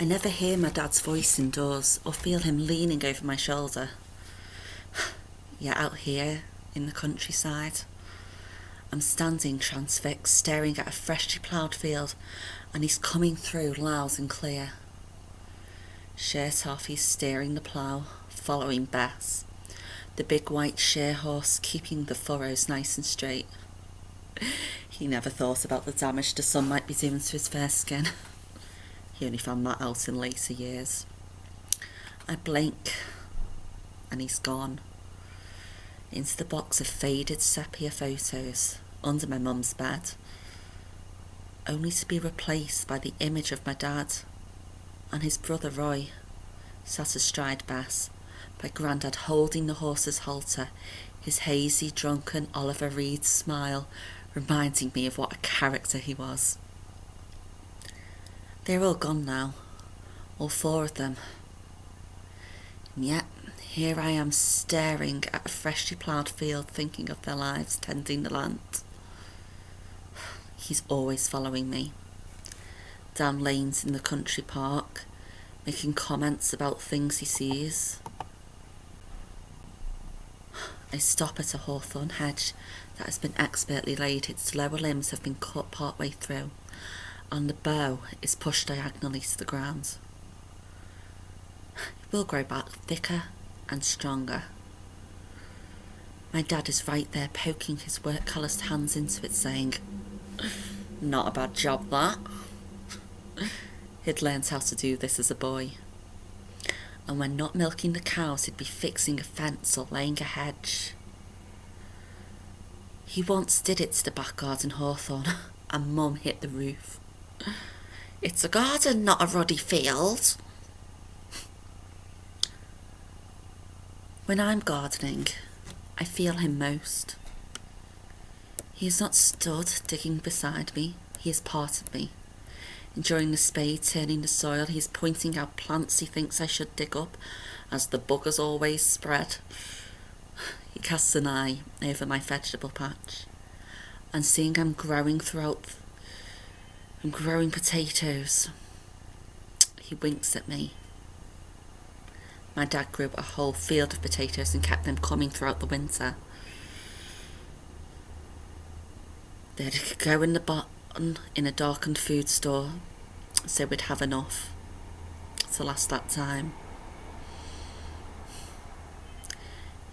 I never hear my dad's voice indoors or feel him leaning over my shoulder. Yet out here, in the countryside, I'm standing transfixed, staring at a freshly ploughed field, and he's coming through loud and clear. Shirt off, he's steering the plough, following Bess, the big white shear horse keeping the furrows nice and straight. He never thought about the damage the sun might be doing to his fair skin. He only found that out in later years. I blink, and he's gone. Into the box of faded sepia photos under my mum's bed, only to be replaced by the image of my dad and his brother Roy, sat astride Bess, by Grandad holding the horse's halter, his hazy, drunken Oliver Reed smile reminding me of what a character he was. They're all gone now, all four of them. And yet, here I am staring at a freshly ploughed field, thinking of their lives tending the land. He's always following me, down lanes in the country park, making comments about things he sees. I stop at a hawthorn hedge that has been expertly laid. Its lower limbs have been cut part way through, and the bough is pushed diagonally to the ground. It will grow back thicker and stronger. My dad is right there, poking his work-calloused hands into it, saying, "Not a bad job, that." He'd learned how to do this as a boy. And when not milking the cows, he'd be fixing a fence or laying a hedge. He once did it to the back garden hawthorn, and Mum hit the roof. "It's a garden, not a ruddy field." When I'm gardening, I feel him most. He is not stood digging beside me, he is part of me. Enjoying the spade, turning the soil, he is pointing out plants he thinks I should dig up, as the buggers always spread. He casts an eye over my vegetable patch, and seeing I'm growing potatoes, he winks at me. My dad grew a whole field of potatoes and kept them coming throughout the winter. They'd go in the bottom in a darkened food store, so we'd have enough to last that time.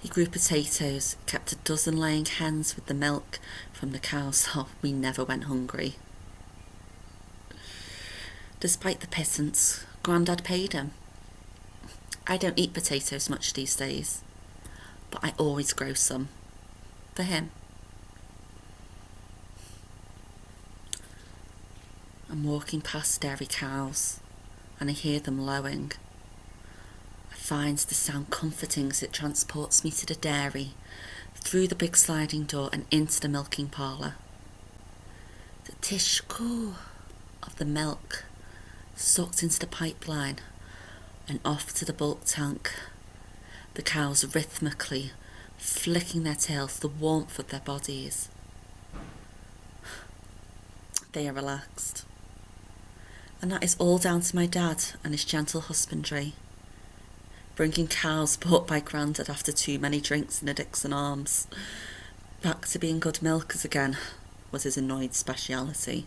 He grew potatoes, kept a dozen laying hens with the milk from the cows, so we never went hungry. Despite the pittance, Grandad paid him. I don't eat potatoes much these days, but I always grow some for him. I'm walking past dairy cows, and I hear them lowing. I find the sound comforting as it transports me to the dairy, through the big sliding door and into the milking parlour. The tish-coo of the milk sucked into the pipeline and off to the bulk tank, the cows rhythmically flicking their tails, the warmth of their bodies. They are relaxed. And that is all down to my dad and his gentle husbandry. Bringing cows bought by Grandad after too many drinks in the Dixon Arms back to being good milkers again was his annoyed speciality.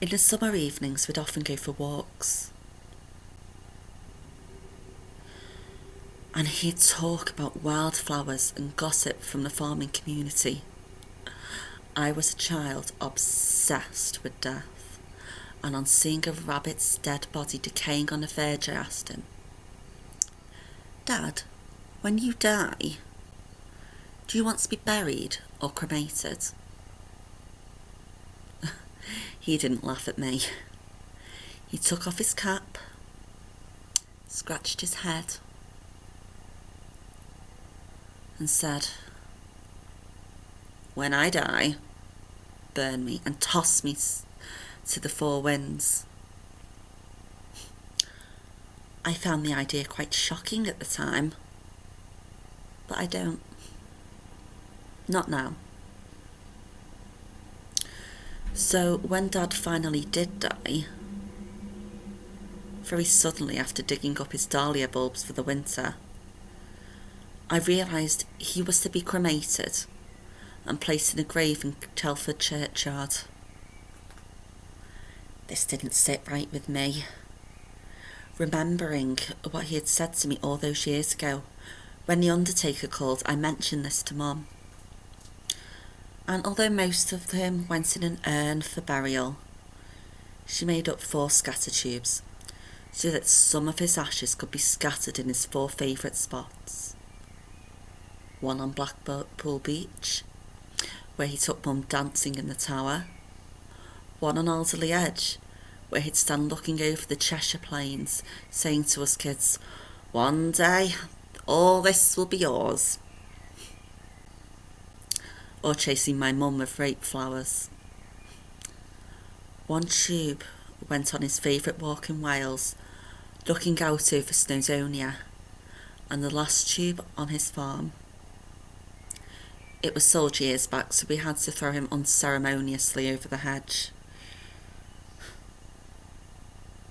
In the summer evenings, we'd often go for walks. And he'd talk about wildflowers and gossip from the farming community. I was a child obsessed with death, and on seeing a rabbit's dead body decaying on a verge, I asked him, "Dad, when you die, do you want to be buried or cremated?" He didn't laugh at me. He took off his cap, scratched his head, and said, "When I die, burn me and toss me to the four winds." I found the idea quite shocking at the time, but I don't. Not now. So when Dad finally did die, very suddenly after digging up his dahlia bulbs for the winter. I realised he was to be cremated and placed in a grave in Telford churchyard. This didn't sit right with me. Remembering what he had said to me all those years ago, when the undertaker called, I mentioned this to Mum. And although most of them went in an urn for burial, she made up 4 scatter tubes, so that some of his ashes could be scattered in his 4 favourite spots. One on Blackpool Beach, where he took Mum dancing in the tower. One on Alderley Edge, where he'd stand looking over the Cheshire Plains, saying to us kids, "One day, all this will be yours." Or chasing my mum with rape flowers. One tube went on his favourite walk in Wales, looking out over Snowdonia, and the last tube on his farm. It was sold years back, so we had to throw him unceremoniously over the hedge.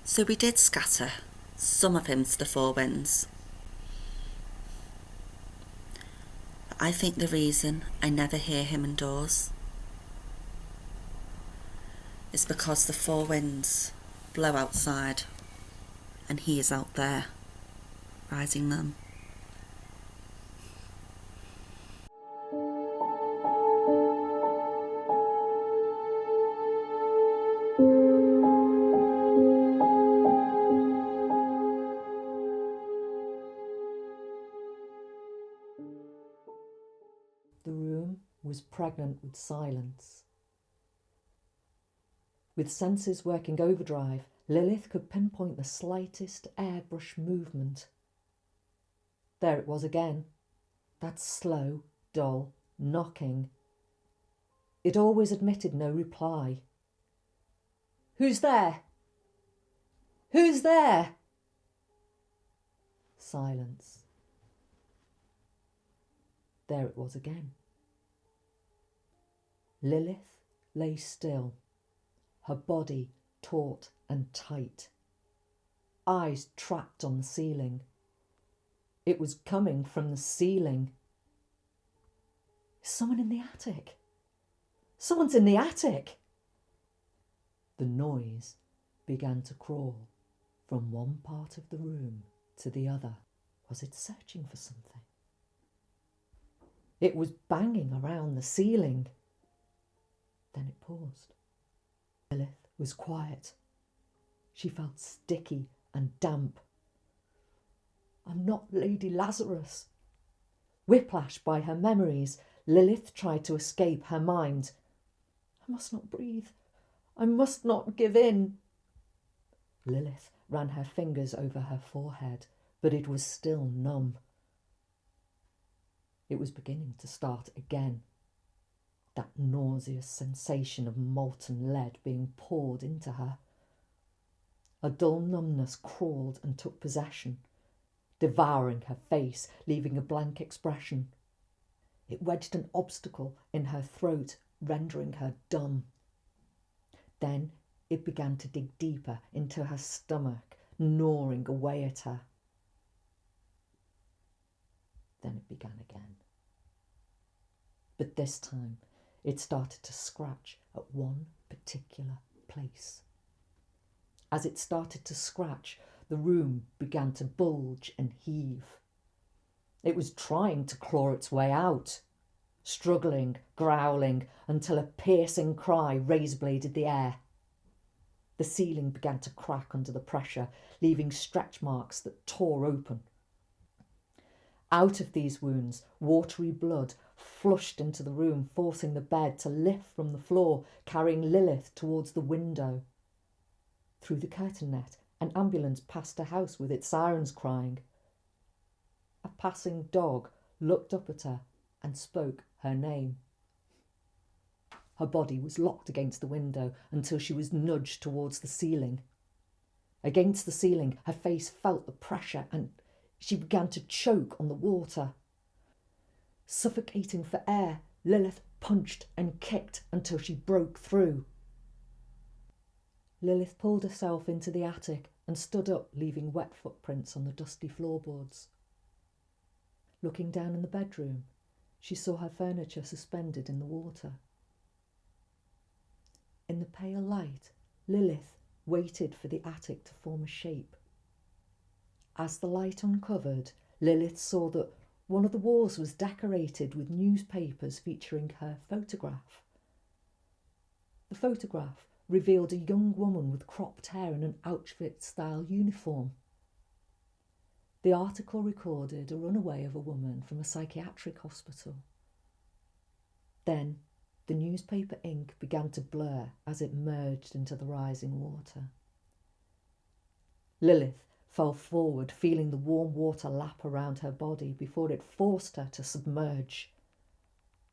So we did scatter some of him to the 4 winds. But I think the reason I never hear him indoors is because the 4 winds blow outside and he is out there, riding them. The room was pregnant with silence. With senses working overdrive, Lilith could pinpoint the slightest airbrush movement. There it was again, that slow, dull knocking. It always admitted no reply. "Who's there? Who's there?" Silence. There it was again. Lilith lay still, her body taut and tight, eyes trapped on the ceiling. It was coming from the ceiling. Is someone in the attic? Someone's in the attic! The noise began to crawl from one part of the room to the other. Was it searching for something? It was banging around the ceiling. Then it paused. Lilith was quiet. She felt sticky and damp. I'm not Lady Lazarus. Whiplashed by her memories, Lilith tried to escape her mind. I must not breathe. I must not give in. Lilith ran her fingers over her forehead, but it was still numb. It was beginning to start again. That nauseous sensation of molten lead being poured into her. A dull numbness crawled and took possession, devouring her face, leaving a blank expression. It wedged an obstacle in her throat, rendering her dumb. Then it began to dig deeper into her stomach, gnawing away at her. Then it began again. But this time it started to scratch at one particular place. As it started to scratch, the room began to bulge and heave. It was trying to claw its way out, struggling, growling, until a piercing cry razor-bladed the air. The ceiling began to crack under the pressure, leaving stretch marks that tore open. Out of these wounds, watery blood flushed into the room, forcing the bed to lift from the floor, carrying Lilith towards the window. Through the curtain net, an ambulance passed a house with its sirens crying. A passing dog looked up at her and spoke her name. Her body was locked against the window until she was nudged towards the ceiling. Against the ceiling, her face felt the pressure and she began to choke on the water. Suffocating for air, Lilith punched and kicked until she broke through. Lilith pulled herself into the attic and stood up, leaving wet footprints on the dusty floorboards. Looking down in the bedroom, she saw her furniture suspended in the water. In the pale light, Lilith waited for the attic to form a shape. As the light uncovered, Lilith saw that one of the walls was decorated with newspapers featuring her photograph. The photograph revealed a young woman with cropped hair in an Auschwitz-style uniform. The article recorded a runaway of a woman from a psychiatric hospital. Then, the newspaper ink began to blur as it merged into the rising water. Lilith fell forward, feeling the warm water lap around her body before it forced her to submerge.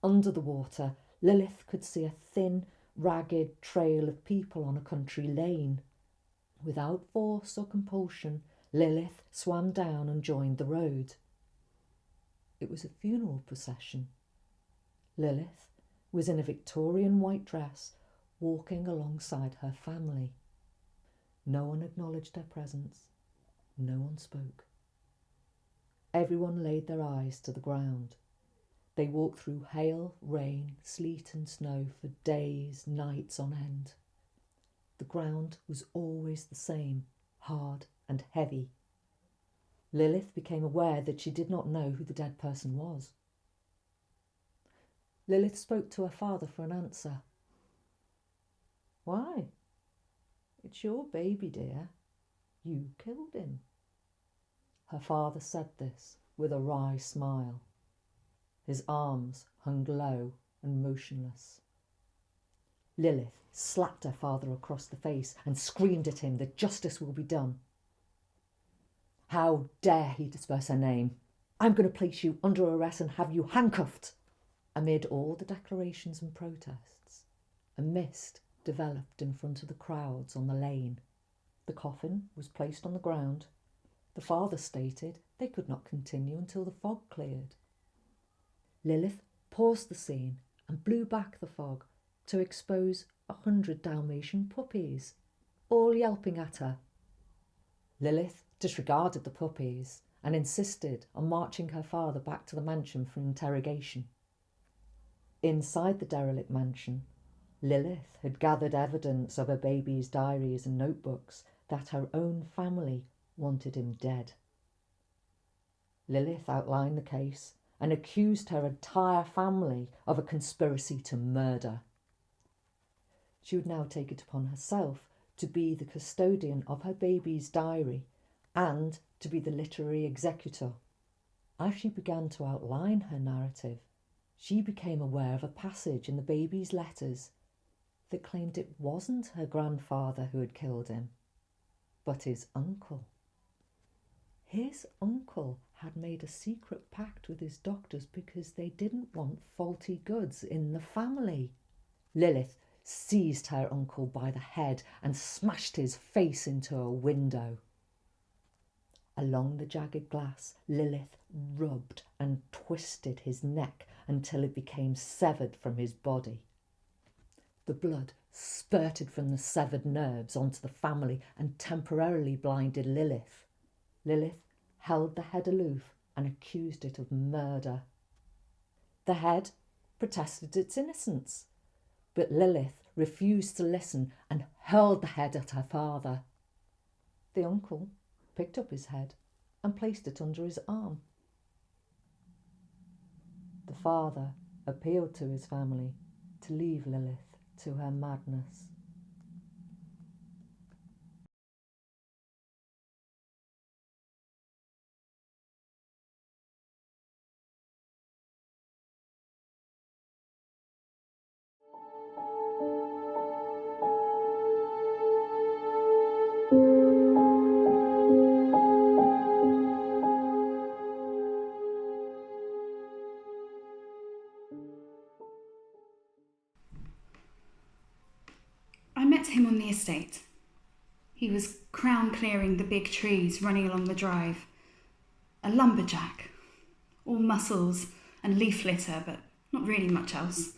Under the water, Lilith could see a thin, ragged trail of people on a country lane. Without force or compulsion, Lilith swam down and joined the road. It was a funeral procession. Lilith was in a Victorian white dress, walking alongside her family. No one acknowledged her presence. No one spoke. Everyone laid their eyes to the ground. They walked through hail, rain, sleet and snow for days, nights on end. The ground was always the same, hard and heavy. Lilith became aware that she did not know who the dead person was. Lilith spoke to her father for an answer. "Why? It's your baby, dear. You killed him." Her father said this with a wry smile. His arms hung low and motionless. Lilith slapped her father across the face and screamed at him that justice will be done. How dare he disperse her name? I'm going to place you under arrest and have you handcuffed. Amid all the declarations and protests, a mist developed in front of the crowds on the lane. The coffin was placed on the ground. The father stated they could not continue until the fog cleared. Lilith paused the scene and blew back the fog to expose 100 Dalmatian puppies, all yelping at her. Lilith disregarded the puppies and insisted on marching her father back to the mansion for interrogation. Inside the derelict mansion, Lilith had gathered evidence of her baby's diaries and notebooks that her own family wanted him dead. Lilith outlined the case and accused her entire family of a conspiracy to murder. She would now take it upon herself to be the custodian of her baby's diary and to be the literary executor. As she began to outline her narrative, she became aware of a passage in the baby's letters that claimed it wasn't her grandfather who had killed him, but his uncle. His uncle had made a secret pact with his doctors because they didn't want faulty goods in the family. Lilith seized her uncle by the head and smashed his face into a window. Along the jagged glass, Lilith rubbed and twisted his neck until it became severed from his body. The blood spurted from the severed nerves onto the family and temporarily blinded Lilith. Lilith held the head aloof and accused it of murder. The head protested its innocence, but Lilith refused to listen and hurled the head at her father. The uncle picked up his head and placed it under his arm. The father appealed to his family to leave Lilith to her madness. I met him on the estate. He was crown clearing the big trees running along the drive. A lumberjack, all muscles and leaf litter, but not really much else.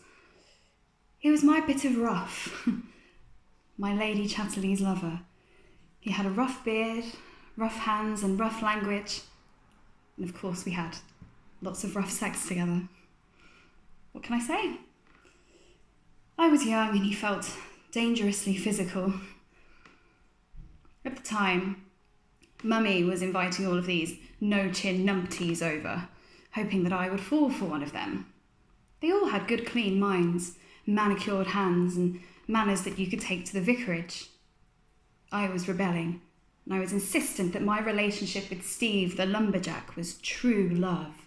He was my bit of rough, my Lady Chatterley's lover. He had a rough beard, rough hands and rough language. And of course we had lots of rough sex together. What can I say? I was young and he felt dangerously physical. At the time, Mummy was inviting all of these no-chin numpties over, hoping that I would fall for one of them. They all had good clean minds, manicured hands and manners that you could take to the vicarage. I was rebelling, and I was insistent that my relationship with Steve the lumberjack was true love.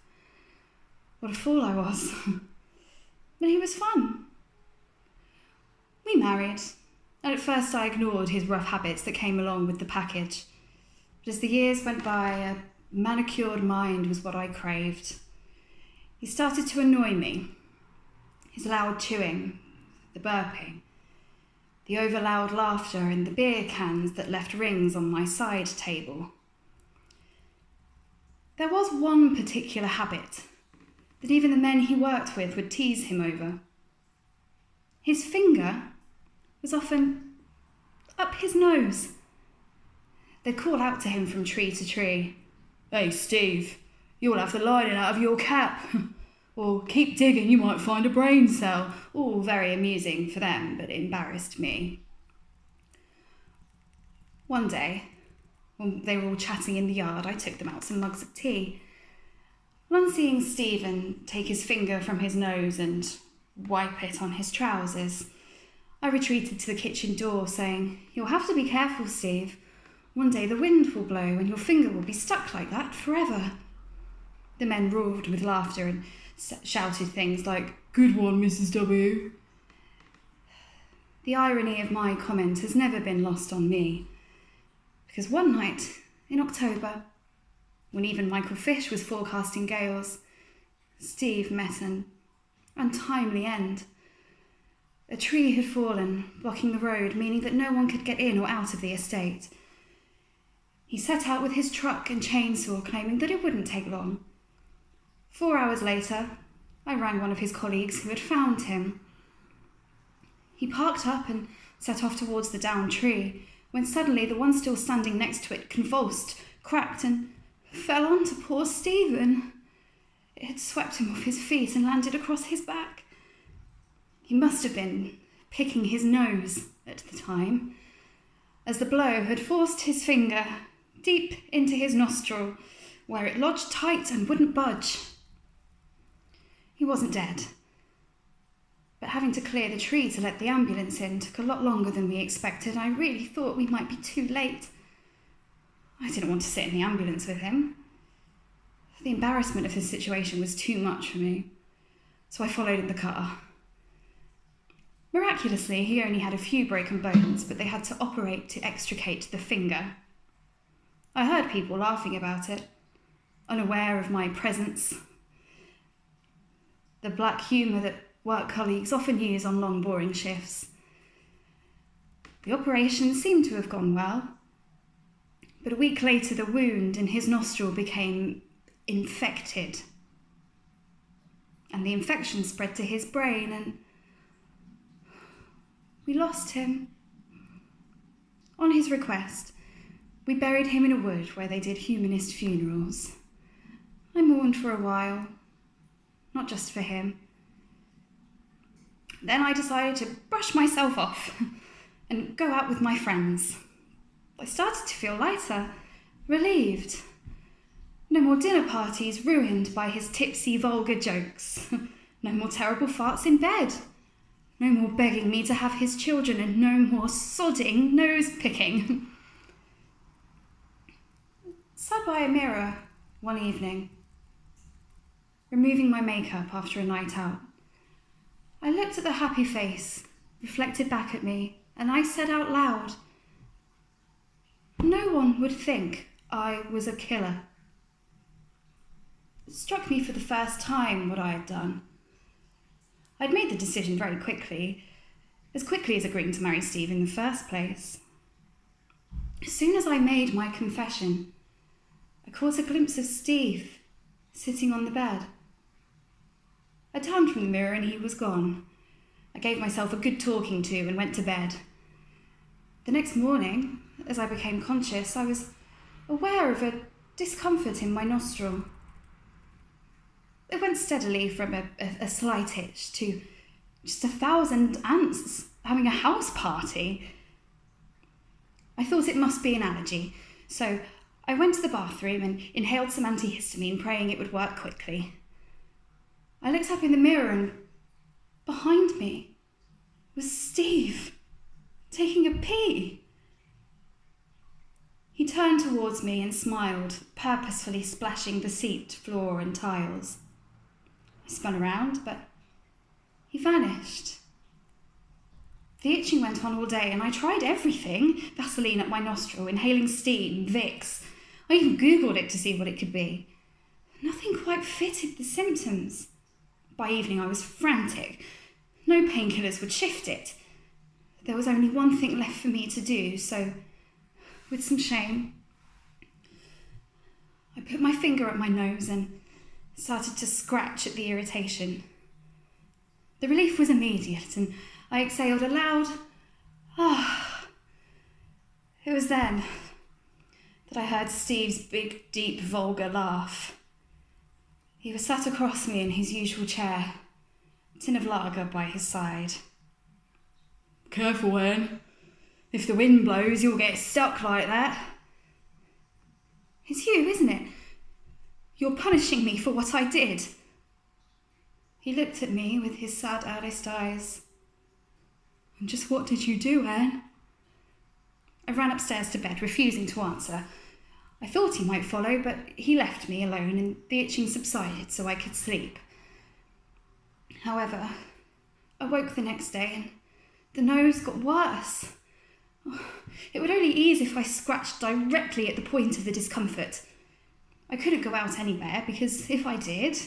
What a fool I was. But he was fun. We married, and at first I ignored his rough habits that came along with the package. But as the years went by, a manicured mind was what I craved. He started to annoy me. His loud chewing, the burping, the over-loud laughter and the beer cans that left rings on my side table. There was one particular habit that even the men he worked with would tease him over. His finger was often up his nose. They'd call out to him from tree to tree, "Hey, Steve, you'll have the lining out of your cap." Or, "Keep digging, you might find a brain cell." All very amusing for them, but embarrassed me. One day, when they were all chatting in the yard, I took them out some mugs of tea. On seeing Stephen take his finger from his nose and wipe it on his trousers, I retreated to the kitchen door, saying, "You'll have to be careful, Steve. One day the wind will blow and your finger will be stuck like that forever." The men roared with laughter and shouted things like, "Good one, Mrs. W." The irony of my comment has never been lost on me, because one night in October, when even Michael Fish was forecasting gales, Steve met an untimely end. A tree had fallen, blocking the road, meaning that no one could get in or out of the estate. He set out with his truck and chainsaw, claiming that it wouldn't take long. 4 hours later, I rang one of his colleagues who had found him. He parked up and set off towards the downed tree, when suddenly the one still standing next to it convulsed, cracked, and fell onto poor Stephen. It had swept him off his feet and landed across his back. He must have been picking his nose at the time, as the blow had forced his finger deep into his nostril, where it lodged tight and wouldn't budge. He wasn't dead, but having to clear the tree to let the ambulance in took a lot longer than we expected. I really thought we might be too late. I didn't want to sit in the ambulance with him. The embarrassment of the situation was too much for me, so I followed in the car. Miraculously, he only had a few broken bones, but they had to operate to extricate the finger. I heard people laughing about it, unaware of my presence. The black humour that work colleagues often use on long, boring shifts. The operation seemed to have gone well, but a week later the wound in his nostril became infected, and the infection spread to his brain, and we lost him. On his request, we buried him in a wood where they did humanist funerals. I mourned for a while, not just for him. Then I decided to brush myself off and go out with my friends. I started to feel lighter, relieved. No more dinner parties ruined by his tipsy, vulgar jokes. No more terrible farts in bed. No more begging me to have his children, and no more sodding nose-picking. Sat by a mirror one evening, removing my makeup after a night out. I looked at the happy face, reflected back at me, and I said out loud, "No one would think I was a killer." It struck me for the first time what I had done. I'd made the decision very quickly, as quickly as agreeing to marry Steve in the first place. As soon as I made my confession, I caught a glimpse of Steve sitting on the bed. I turned from the mirror and he was gone. I gave myself a good talking to and went to bed. The next morning, As I became conscious, I was aware of a discomfort in my nostril. It went steadily from a slight itch to just 1,000 ants having a house party. I thought it must be an allergy, so I went to the bathroom and inhaled some antihistamine, praying it would work quickly. I looked up in the mirror and behind me was Steve, taking a pee. He turned towards me and smiled, purposefully splashing the seat, floor and tiles. I spun around, but he vanished. The itching went on all day and I tried everything. Vaseline up my nostril, inhaling steam, Vicks. I even Googled it to see what it could be. Nothing quite fitted the symptoms. By evening I was frantic. No painkillers would shift it. There was only one thing left for me to do, so with some shame, I put my finger at my nose and started to scratch at the irritation. The relief was immediate and I exhaled a loud ah. It was then that I heard Steve's big, deep, vulgar laugh. He was sat across me in his usual chair, a tin of lager by his side. "Careful, Anne. If the wind blows, you'll get stuck like that." "It's you, isn't it? You're punishing me for what I did." He looked at me with his sad, earnest eyes. "And just what did you do, Anne?" I ran upstairs to bed, refusing to answer. I thought he might follow, but he left me alone and the itching subsided so I could sleep. However, I woke the next day and the nose got worse. It would only ease if I scratched directly at the point of the discomfort. I couldn't go out anywhere because if I did,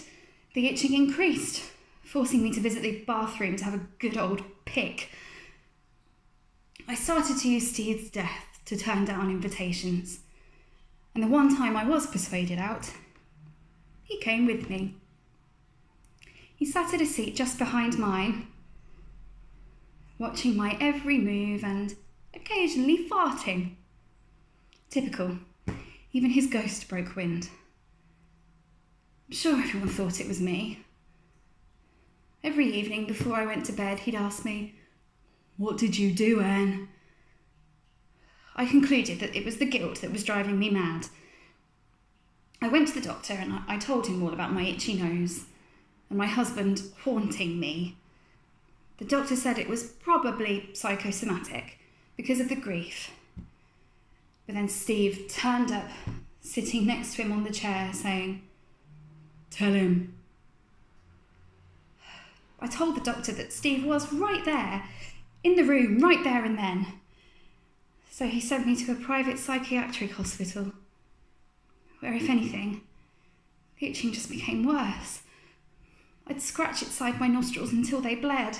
the itching increased, forcing me to visit the bathroom to have a good old pick. I started to use Steve's death to turn down invitations, and the one time I was persuaded out, he came with me. He sat at a seat just behind mine, watching my every move and occasionally farting. Typical. Even his ghost broke wind. I'm sure everyone thought it was me. Every evening before I went to bed, he'd ask me, "What did you do, Anne?" I concluded that it was the guilt that was driving me mad. I went to the doctor and I told him all about my itchy nose and my husband haunting me. The doctor said it was probably psychosomatic because of the grief. But then Steve turned up, sitting next to him on the chair, saying, "Tell him." I told the doctor that Steve was right there, in the room, right there and then. So he sent me to a private psychiatric hospital, where, if anything, the itching just became worse. I'd scratch inside my nostrils until they bled.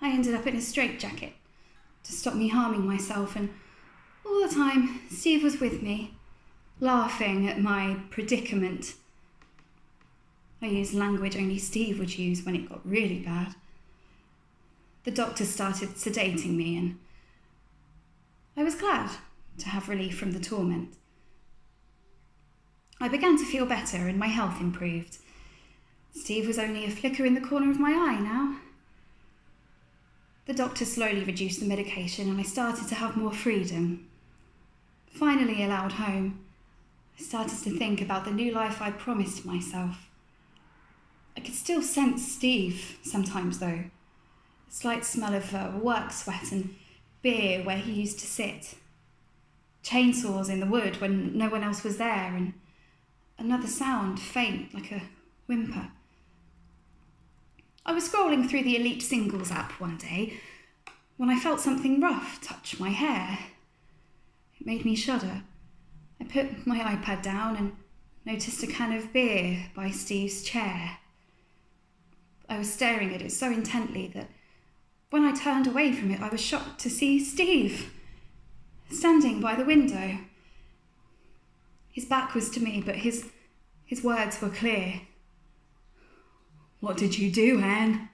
I ended up in a straitjacket to stop me harming myself, and all the time Steve was with me, laughing at my predicament. I used language only Steve would use when it got really bad. The doctor started sedating me, and I was glad to have relief from the torment. I began to feel better and my health improved. Steve was only a flicker in the corner of my eye now. The doctor slowly reduced the medication and I started to have more freedom. Finally allowed home, I started to think about the new life I'd promised myself. I could still sense Steve sometimes though. A slight smell of work sweat and beer where he used to sit. Chainsaws in the wood when no one else was there, and another sound, faint like a whimper. I was scrolling through the Elite Singles app one day when I felt something rough touch my hair. It made me shudder. I put my iPad down and noticed a can of beer by Steve's chair. I was staring at it so intently that when I turned away from it, I was shocked to see Steve standing by the window. His back was to me, but his words were clear. "What did you do, Anne?"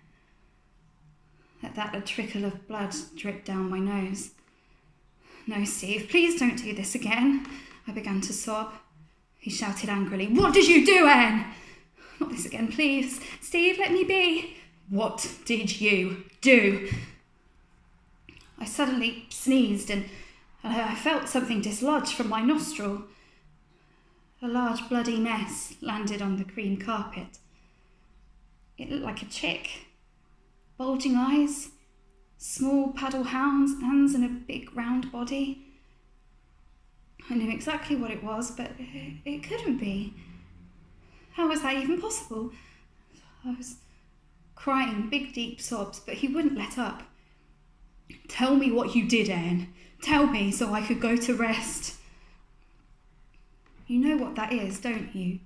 At that, a trickle of blood dripped down my nose. No, Steve, please don't do this again. I began to sob. He shouted angrily, "What did you do, Anne?" "Not this again, please. Steve, let me be." "What did you do?" I suddenly sneezed and I felt something dislodge from my nostril. A large bloody mess landed on the green carpet. It looked like a chick. Bulging eyes, small paddle hands and a big round body. I knew exactly what it was, but it couldn't be. How was that even possible? I was crying big deep sobs, but he wouldn't let up. "Tell me what you did, Anne. Tell me so I could go to rest." "You know what that is, don't you?"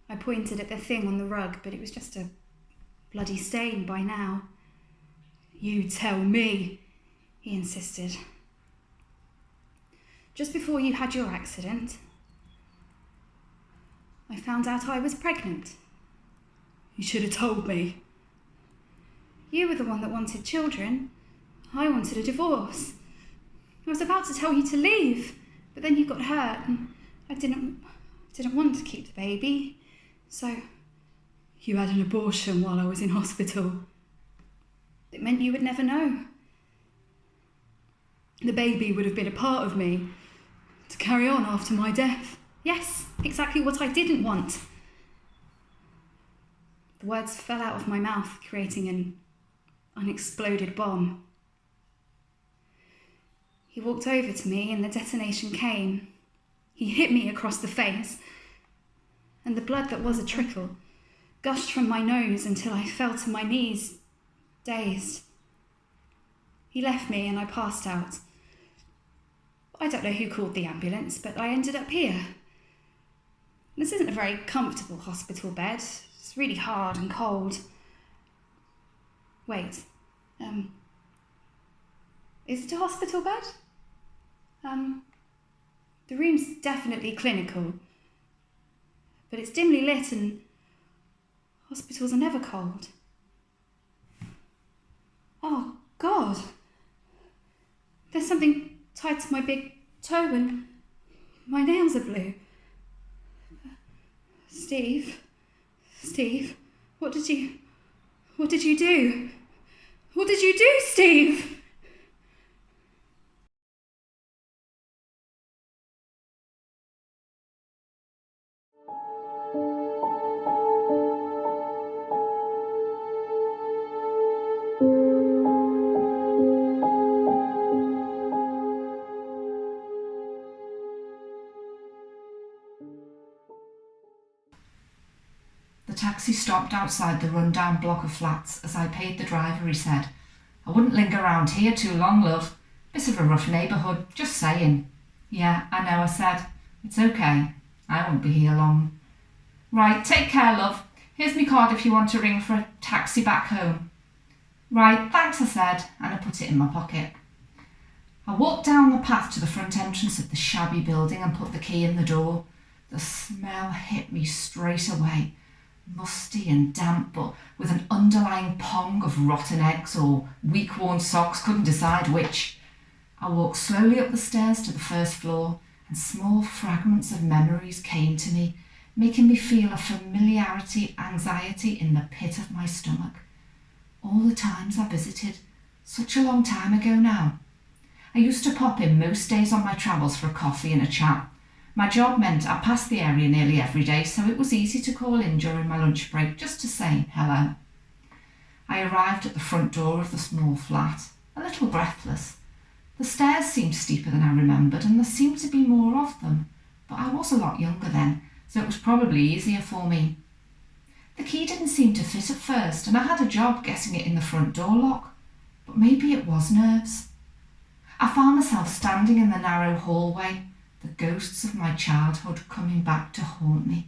I pointed at the thing on the rug, but it was just a bloody stain by now. "You tell me," he insisted. "Just before you had your accident, I found out I was pregnant." "You should have told me." "You were the one that wanted children. I wanted a divorce. I was about to tell you to leave, but then you got hurt and I didn't want to keep the baby, so..." "You had an abortion while I was in hospital." "It meant you would never know." "The baby would have been a part of me, to carry on after my death." "Yes, exactly what I didn't want." The words fell out of my mouth, creating an unexploded bomb. He walked over to me and the detonation came. He hit me across the face, and the blood that was a trickle gushed from my nose until I fell to my knees, dazed. He left me and I passed out. I don't know who called the ambulance, but I ended up here. This isn't a very comfortable hospital bed. It's really hard and cold. Wait, is it a hospital bed? The room's definitely clinical, but it's dimly lit and hospitals are never cold. Oh, God. There's something tied to my big toe and my nails are blue. Steve, what did you do? What did you do, Steve? The taxi stopped outside the run-down block of flats as I paid the driver. He said, "I wouldn't linger around here too long, love. Bit of a rough neighbourhood, just saying." "Yeah, I know," I said. "It's okay. I won't be here long." "Right, take care, love. Here's my card if you want to ring for a taxi back home." "Right, thanks," I said, and I put it in my pocket. I walked down the path to the front entrance of the shabby building and put the key in the door. The smell hit me straight away. Musty and damp, but with an underlying pong of rotten eggs or weak-worn socks, couldn't decide which. I walked slowly up the stairs to the first floor, and small fragments of memories came to me, making me feel a familiarity, anxiety in the pit of my stomach. All the times I visited, such a long time ago now. I used to pop in most days on my travels for a coffee and a chat. My job meant I passed the area nearly every day, so it was easy to call in during my lunch break just to say hello. I arrived at the front door of the small flat, a little breathless. The stairs seemed steeper than I remembered, and there seemed to be more of them, but I was a lot younger then, so it was probably easier for me. The key didn't seem to fit at first, and I had a job getting it in the front door lock, but maybe it was nerves. I found myself standing in the narrow hallway, the ghosts of my childhood coming back to haunt me.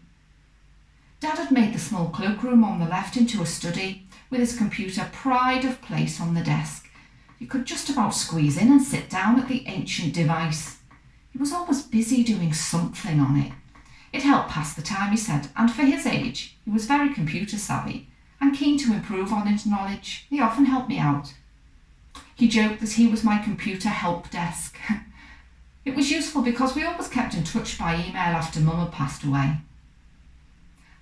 Dad had made the small cloakroom on the left into a study, with his computer pride of place on the desk. You could just about squeeze in and sit down at the ancient device. He was always busy doing something on it. It helped pass the time, he said, and for his age, he was very computer savvy and keen to improve on his knowledge. He often helped me out. He joked that he was my computer help desk. It was useful because we always kept in touch by email after Mum had passed away.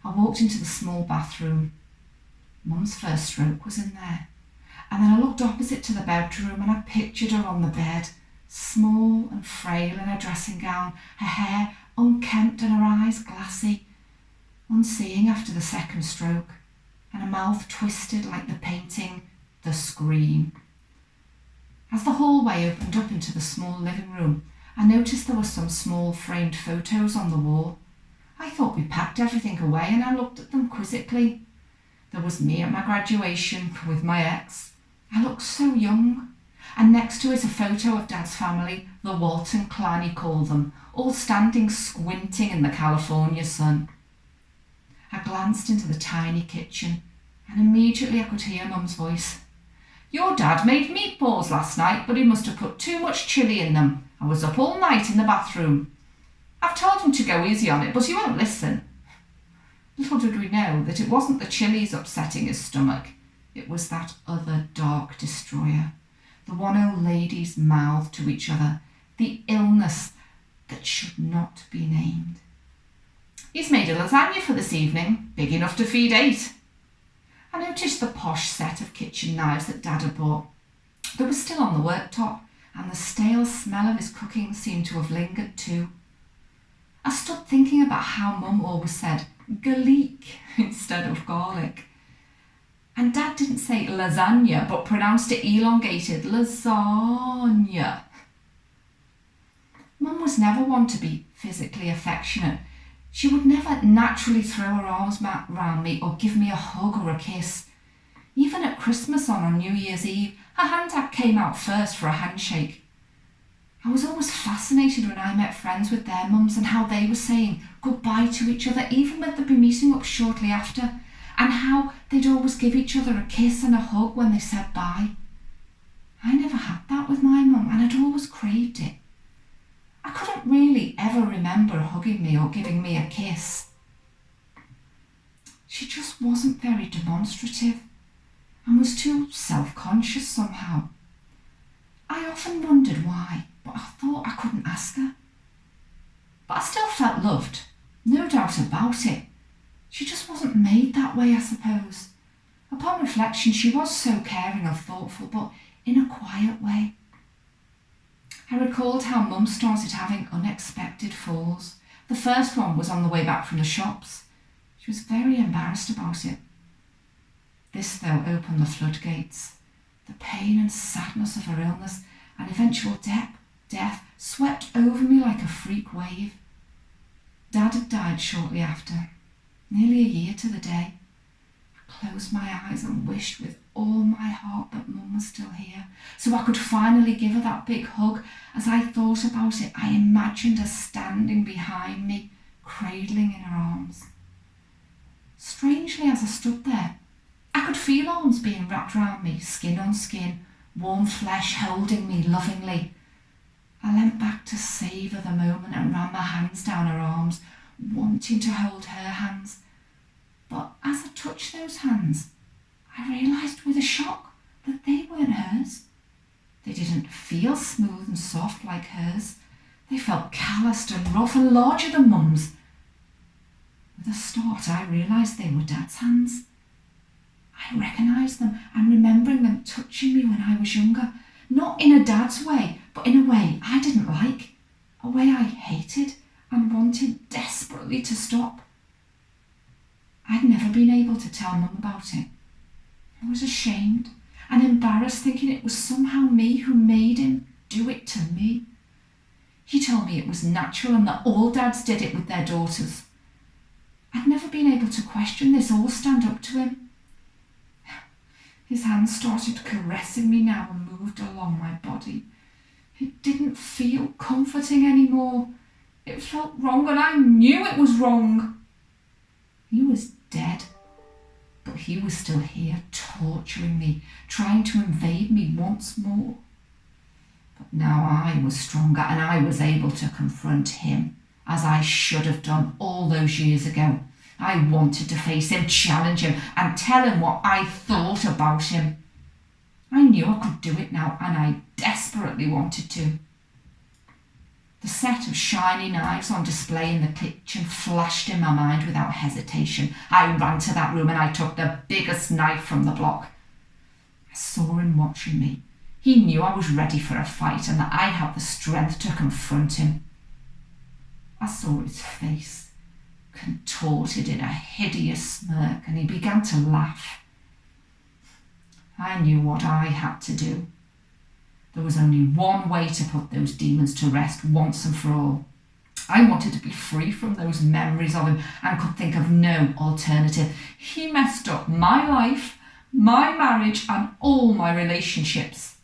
I walked into the small bathroom. Mum's first stroke was in there. And then I looked opposite to the bedroom and I pictured her on the bed, small and frail in her dressing gown, her hair unkempt and her eyes glassy, unseeing after the second stroke, and her mouth twisted like the painting, The Scream. As the hallway opened up into the small living room, I noticed there were some small framed photos on the wall. I thought we packed everything away and I looked at them quizzically. There was me at my graduation with my ex. I looked so young. And next to it a photo of Dad's family, the Walton clan he called them, all standing squinting in the California sun. I glanced into the tiny kitchen and immediately I could hear Mum's voice. Your dad made meatballs last night, but he must have put too much chilli in them. I was up all night in the bathroom. I've told him to go easy on it, but he won't listen. Little did we know that it wasn't the chilies upsetting his stomach. It was that other dark destroyer. The one old ladies mouthed to each other, the illness that should not be named. He's made a lasagna for this evening, big enough to feed 8. I noticed the posh set of kitchen knives that Dad had bought. They were still on the worktop, and the stale smell of his cooking seemed to have lingered too. I stood thinking about how Mum always said garlic instead of garlic. And Dad didn't say lasagna, but pronounced it elongated, lasagna. Mum was never one to be physically affectionate. She would never naturally throw her arms round me or give me a hug or a kiss. Even at Christmas on New Year's Eve, her hand came out first for a handshake. I was always fascinated when I met friends with their mums and how they were saying goodbye to each other, even when they'd be meeting up shortly after, and how they'd always give each other a kiss and a hug when they said bye. I never had that with my mum, and I'd always craved it. I couldn't really ever remember hugging me or giving me a kiss. She just wasn't very demonstrative and was too self-conscious somehow. I often wondered why, but I thought I couldn't ask her. But I still felt loved, no doubt about it. She just wasn't made that way, I suppose. Upon reflection, she was so caring and thoughtful, but in a quiet way. I recalled how Mum started having unexpected falls. The first one was on the way back from the shops. She was very embarrassed about it. This, though, opened the floodgates. The pain and sadness of her illness and eventual death swept over me like a freak wave. Dad had died shortly after, nearly a year to the day. I closed my eyes and wished with all my heart that Mum was still here, so I could finally give her that big hug. As I thought about it, I imagined her standing behind me, cradling in her arms. Strangely, as I stood there, I could feel arms being wrapped around me, skin on skin, warm flesh holding me lovingly. I leant back to savour the moment and ran my hands down her arms, wanting to hold her hands. But as I touched those hands, I realised with a shock that they weren't hers. They didn't feel smooth and soft like hers. They felt calloused and rough and larger than Mum's. With a start, I realised they were Dad's hands. I recognised them and remembering them touching me when I was younger, not in a Dad's way, but in a way I didn't like, a way I hated and wanted desperately to stop. I'd never been able to tell Mum about it. I was ashamed and embarrassed, thinking it was somehow me who made him do it to me. He told me it was natural and that all dads did it with their daughters. I'd never been able to question this or stand up to him. His hands started caressing me now and moved along my body. It didn't feel comforting anymore. It felt wrong and I knew it was wrong. He was dead, but he was still here, torturing me, trying to invade me once more. But now I was stronger and I was able to confront him, as I should have done all those years ago. I wanted to face him, challenge him, and tell him what I thought about him. I knew I could do it now, and I desperately wanted to. The set of shiny knives on display in the kitchen flashed in my mind without hesitation. I ran to that room and I took the biggest knife from the block. I saw him watching me. He knew I was ready for a fight and that I had the strength to confront him. I saw his face, contorted in a hideous smirk, and he began to laugh. I knew what I had to do. There was only one way to put those demons to rest once and for all. I wanted to be free from those memories of him and could think of no alternative. He messed up my life, my marriage, and all my relationships.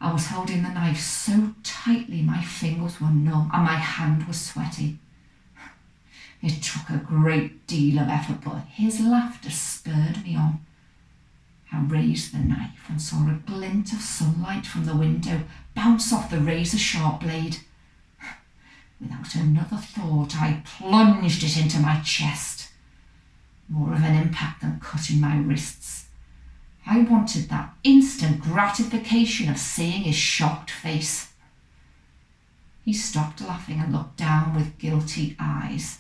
I was holding the knife so tightly my fingers were numb and my hand was sweaty. It took a great deal of effort, but his laughter spurred me on. I raised the knife and saw a glint of sunlight from the window bounce off the razor-sharp blade. Without another thought, I plunged it into my chest. More of an impact than cutting my wrists. I wanted that instant gratification of seeing his shocked face. He stopped laughing and looked down with guilty eyes.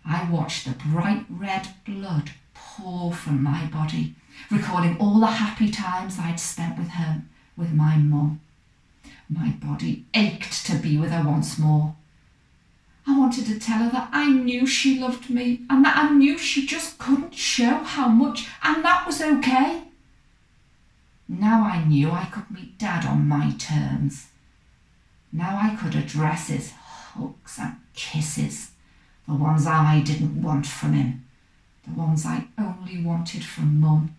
I watched the bright red blood pour from my body, recalling all the happy times I'd spent with her, with my mum. My body ached to be with her once more. I wanted to tell her that I knew she loved me and that I knew she just couldn't show how much, and that was okay. Now I knew I could meet Dad on my terms. Now I could address his hugs and kisses, the ones I didn't want from him, the ones I only wanted from Mum.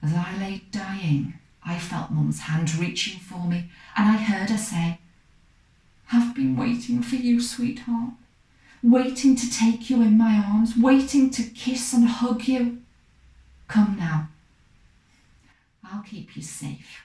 As I lay dying, I felt Mum's hand reaching for me, and I heard her say, "I've been waiting for you, sweetheart, waiting to take you in my arms, waiting to kiss and hug you. Come now. I'll keep you safe."